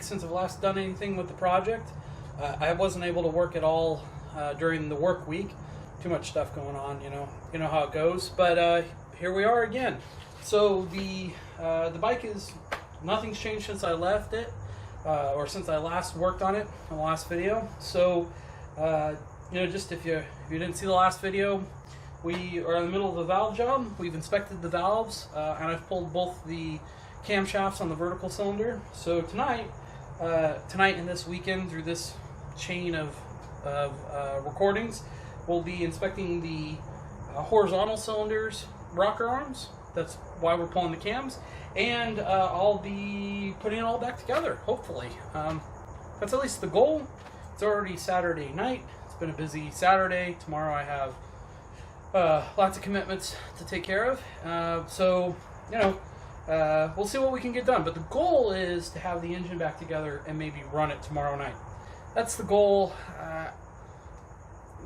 since I've last done anything with the project. I wasn't able to work at all during the work week. Too much stuff going on, you know how it goes. But here we are again. So the bike is, nothing's changed since I left it, or since I last worked on it in the last video. So just if you didn't see the last video, we are in the middle of a valve job. We've inspected the valves, and I've pulled both the camshafts on the vertical cylinder. So tonight and this weekend, through this chain of recordings, we'll be inspecting the horizontal cylinders, rocker arms. That's why we're pulling the cams, and I'll be putting it all back together, hopefully. That's at least the goal. It's already Saturday night. It's been a busy Saturday. Tomorrow I have lots of commitments to take care of. So we'll see what we can get done. But the goal is to have the engine back together and maybe run it tomorrow night. That's the goal.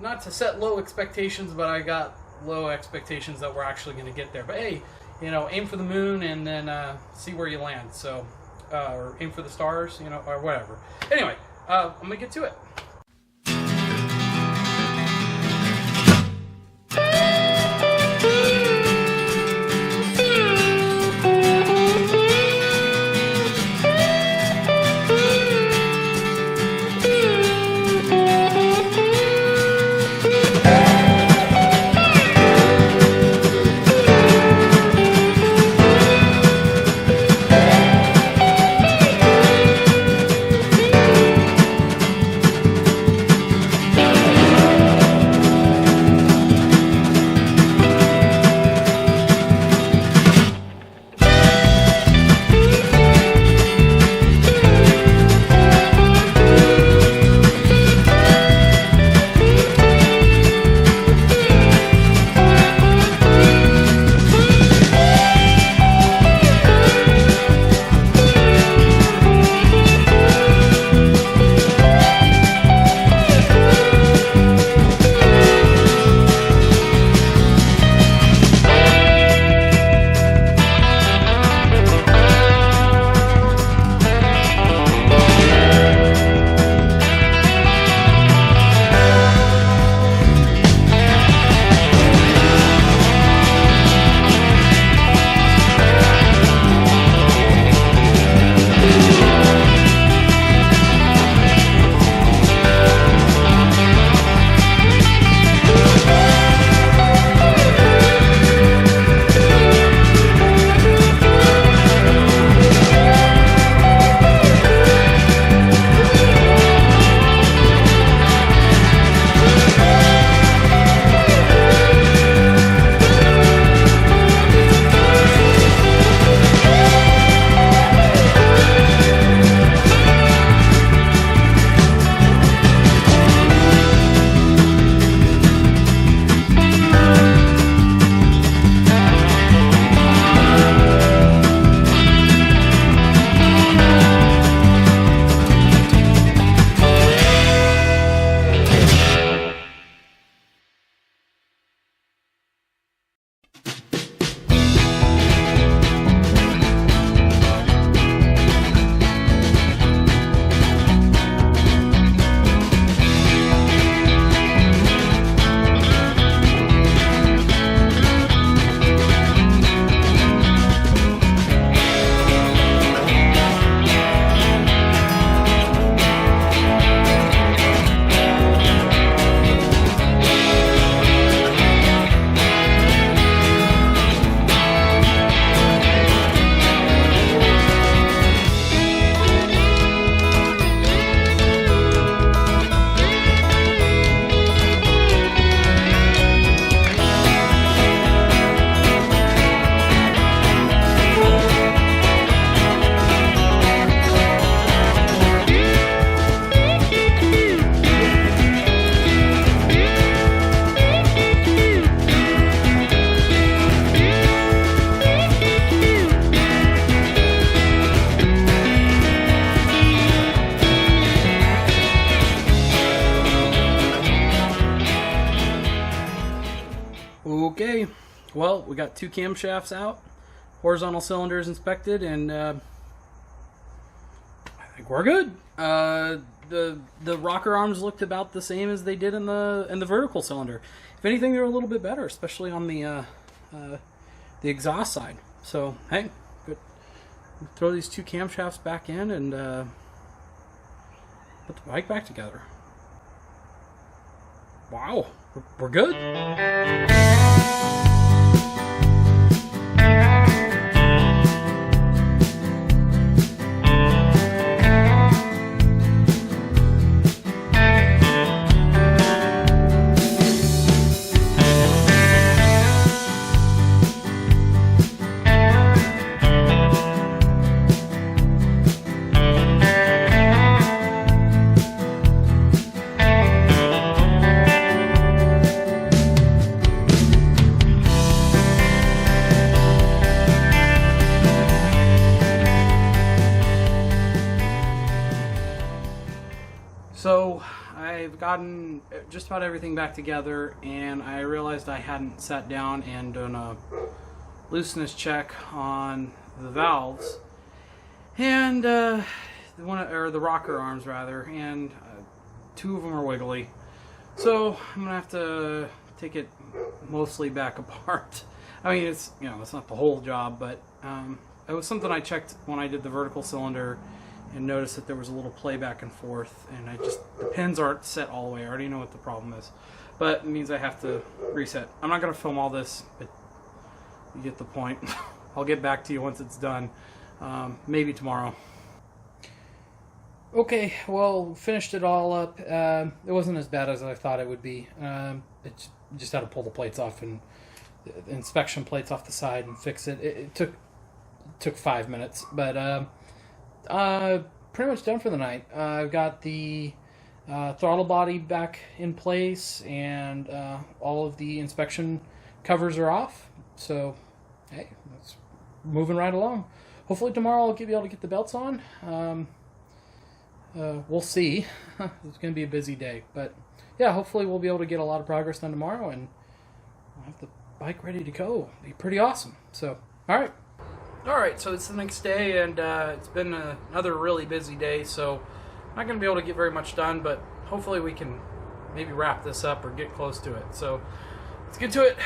Not to set low expectations, but I got low expectations that we're actually going to get there. But hey, aim for the moon and then see where you land. So, or aim for the stars, or whatever. Anyway, I'm going to get to it. Okay, well, we got two camshafts out, horizontal cylinders inspected, and I think we're good. The rocker arms looked about the same as they did in the vertical cylinder. If anything, they're a little bit better, especially on the exhaust side. So hey, good. Throw these two camshafts back in and put the bike back together. Wow, we're good. So I've gotten just about everything back together, and I realized I hadn't sat down and done a looseness check on the valves and the rocker arms rather, and two of them are wiggly. So I'm gonna have to take it mostly back apart. I mean, it's not the whole job, but it was something I checked when I did the vertical cylinder and noticed that there was a little play back and forth, and the pins aren't set all the way. I already know what the problem is, but it means I have to reset. I'm not going to film all this, but you get the point. I'll get back to you once it's done, maybe tomorrow. Okay, well, finished it all up. It wasn't as bad as I thought it would be. It just had to pull the plates off and the inspection plates off the side and fix it. It took 5 minutes, but pretty much done for the night. I've got the throttle body back in place, and all of the inspection covers are off. So, hey, that's moving right along. Hopefully tomorrow I'll be able to get the belts on. We'll see. It's going to be a busy day, but yeah, hopefully we'll be able to get a lot of progress done tomorrow, and I'll have the bike ready to go. It'll be pretty awesome. So, all right. Alright, so it's the next day, and it's been another really busy day, so I'm not going to be able to get very much done, but hopefully we can maybe wrap this up or get close to it. So let's get to it.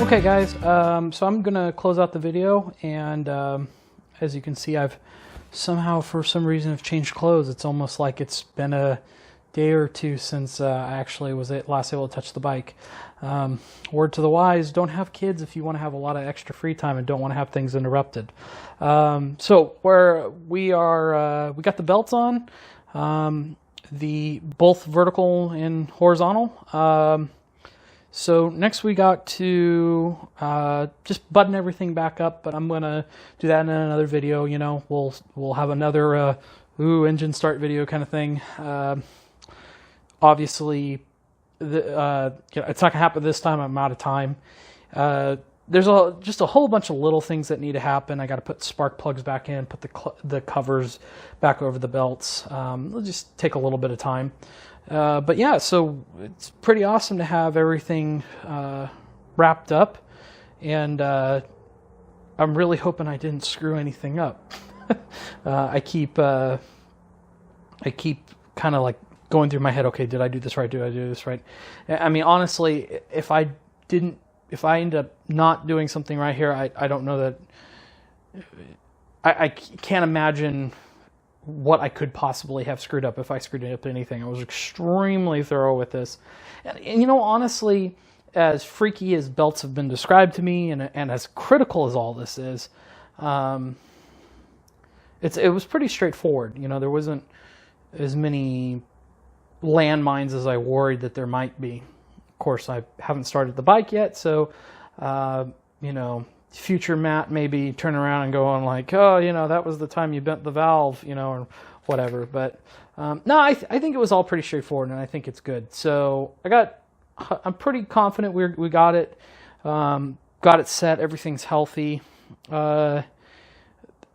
Okay guys, so I'm gonna close out the video, and as you can see, I've somehow, for some reason, have changed clothes. It's almost like it's been a day or two since I actually was last able to touch the bike. Word to the wise, don't have kids if you want to have a lot of extra free time and don't want to have things interrupted. So where we are, we got the belts on, both vertical and horizontal. So next we got to just button everything back up, but I'm gonna do that in another video. You know, we'll have another engine start video kind of thing. Obviously, it's not gonna happen this time. I'm out of time. There's just a whole bunch of little things that need to happen. I got to put spark plugs back in, put the covers back over the belts. It'll just take a little bit of time. But yeah, so it's pretty awesome to have everything wrapped up, and I'm really hoping I didn't screw anything up. I keep kind of like going through my head, okay, did I do this right? Did I do this right? I mean, honestly, if I end up not doing something right here, I don't know that, I can't imagine what I could possibly have screwed up if I screwed up anything. I was extremely thorough with this. And you know, honestly, as freaky as belts have been described to me, and as critical as all this is, it was pretty straightforward. You know, there wasn't as many landmines as I worried that there might be. Of course, I haven't started the bike yet, so, you know, future Matt maybe turn around and go on like, oh, you know, that was the time you bent the valve, you know, or whatever. But no, I think it was all pretty straightforward, and I think it's good. So I'm pretty confident we got it set. Everything's healthy.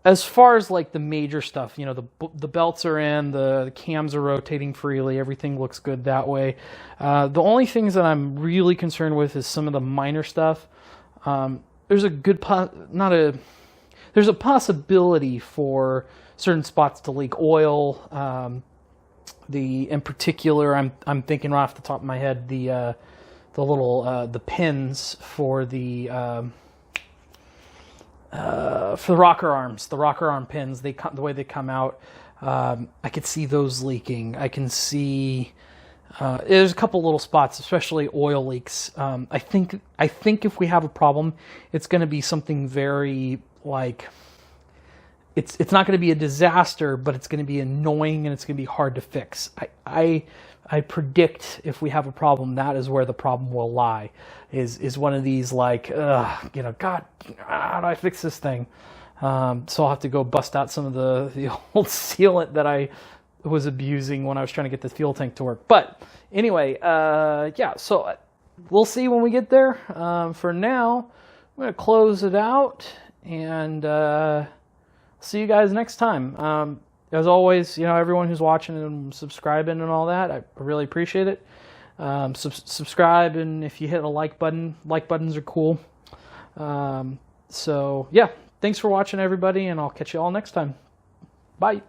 As far as like the major stuff, you know, the belts are in, the cams are rotating freely, everything looks good that way. The only things that I'm really concerned with is some of the minor stuff. There's a possibility for certain spots to leak oil. In particular, I'm thinking right off the top of my head, the little the pins for the rocker arms, the rocker arm pins, the way they come out, I could see those leaking. I can see there's a couple little spots, especially oil leaks. I think if we have a problem, it's going to be something very like, it's not going to be a disaster, but it's going to be annoying and it's going to be hard to fix. I predict if we have a problem, that is where the problem will lie. Is one of these like, you know, God, how do I fix this thing? So I'll have to go bust out some of the old sealant that I was abusing when I was trying to get the fuel tank to work. But anyway, yeah, so we'll see when we get there. For now, I'm going to close it out, and see you guys next time. As always, you know, everyone who's watching and subscribing and all that, I really appreciate it. Subscribe, and if you hit a like button, like buttons are cool. So yeah, thanks for watching, everybody, and I'll catch you all next time. Bye.